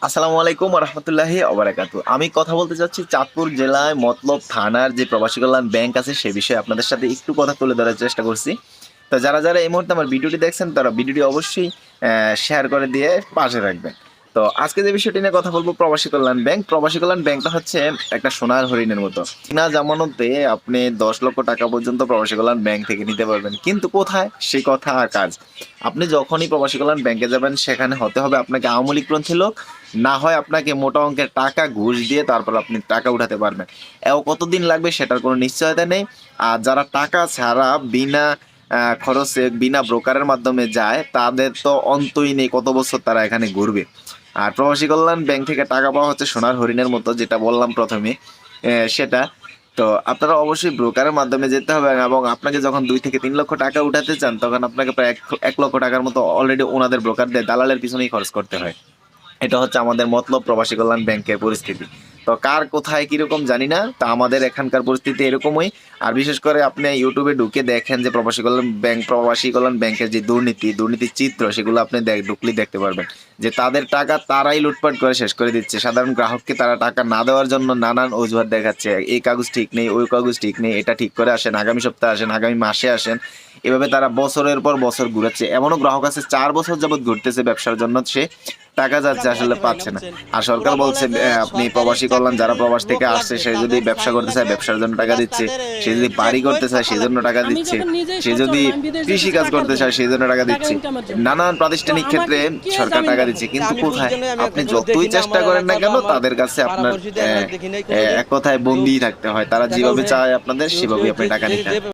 আসসালামু আলাইকুম রহমতুল্লাহি ওবারাকাতু। আমি কথা বলতে চাচ্ছি চাঁদপুর জেলায় মতলব থানার যে প্রবাসী কল্যাণ ব্যাংক আছে সে বিষয়ে আপনাদের সাথে একটু কথা তুলে ধরার চেষ্টা করছি। তো যারা যারা এই মুহূর্তে আমার ভিডিওটি দেখছেন তারা ভিডিওটি অবশ্যই শেয়ার করে দিয়ে পাশে রাখবেন। তো আজকে যে বিষয়টি নিয়ে কথা বলবো প্রবাসী কল্যাণ ব্যাংক। প্রবাসী কল্যাণ ব্যাংকটা হচ্ছে একটা সোনার হরিণের মতো। বিনা জামানতে আপনি 10 লক্ষ টাকা পর্যন্ত প্রবাসী কল্যাণ ব্যাংক থেকে নিতে পারবেন, কিন্তু কোথায় সেই কথা আর কাজ। আপনি যখনই প্রবাসী কল্যাণ ব্যাংকে যাবেন সেখানে হতে হবে আপনাকে আওয়ামী লীগ পন্থী লোক, না হয় আপনাকে মোটা অঙ্কের টাকা ঘুষ দিয়ে তারপর আপনি টাকা উঠাতে পারবেন। এও কতদিন লাগবে সেটার কোনো নিশ্চয়তা নেই। আর যারা টাকা ছাড়া বিনা খরচে বিনা ব্রোকারের মাধ্যমে যায় তাদের তো অন্তই নেই কত বছর তারা এখানে ঘুরবে। আর প্রবাসী কল্যাণ ব্যাংক থেকে টাকা পাওয়া হচ্ছে সোনার হরিণের মতো, যেটা বললাম প্রথমে সেটা। তো আপনারা অবশ্যই ব্রোকারের মাধ্যমে যেতে হবে, এবং আপনাকে যখন 2 থেকে 3 লক্ষ টাকা উঠাতে চান তখন আপনাকে প্রায় 1 লক্ষ টাকার মতো অলরেডি ওনাদের ব্রোকারদের দালালের পিছনেই খরচ করতে হয়। এটা হচ্ছে আমাদের মতলব প্রবাসী কল্যাণ ব্যাংকের পরিস্থিতি। তো কার কোথায় কিরকম জানি না, তা আমাদের এখানকার পরিস্থিতি এরকমই। আর বিশেষ করে আপনি ইউটিউবে ঢুকে দেখেন যে প্রবাসী কল্যাণ ব্যাংকের যে দুর্নীতির চিত্র সেগুলো আপনি ঢুকলেই দেখতে পারবেন যে তাদের টাকা তারাই লুটপাট করে শেষ করে দিচ্ছে। সাধারণ গ্রাহককে তারা টাকা না দেওয়ার জন্য নানান অজুহাত দেখাচ্ছে, এই কাগজ ঠিক নেই, ওই কাগজ ঠিক নেই, এটা ঠিক করে আসেন, আগামী সপ্তাহে আসেন, আগামী মাসে আসেন। এভাবে তারা বছরের পর বছর ঘুরাচ্ছে। এমনও গ্রাহক আছে 4 বছর যাবত ঘুরতেছে ব্যবসার জন্য, সে টাকা যাচ্ছে আসলে পাচ্ছে না। আর সরকার বলছে আপনি প্রবাসী কল্যাণ, যারা প্রবাস থেকে আসছে সে যদি ব্যবসা করতে চায় ব্যবসার জন্য টাকা দিচ্ছে, সে যদি বাড়ি করতে চায় সেই জন্য টাকা দিচ্ছে, সে যদি কৃষি কাজ করতে চায় সেই জন্য টাকা দিচ্ছে, নানান প্রাতিষ্ঠানিক ক্ষেত্রে সরকার টাকা দিচ্ছে। কিন্তু কোথায় আপনি যতই চেষ্টা করেন না কেন তাদের কাছে আপনার এক কথায় বন্দি থাকতে হয়। তারা যেভাবে চায় আপনাদের সেভাবে আপনি টাকা নিতে হয়।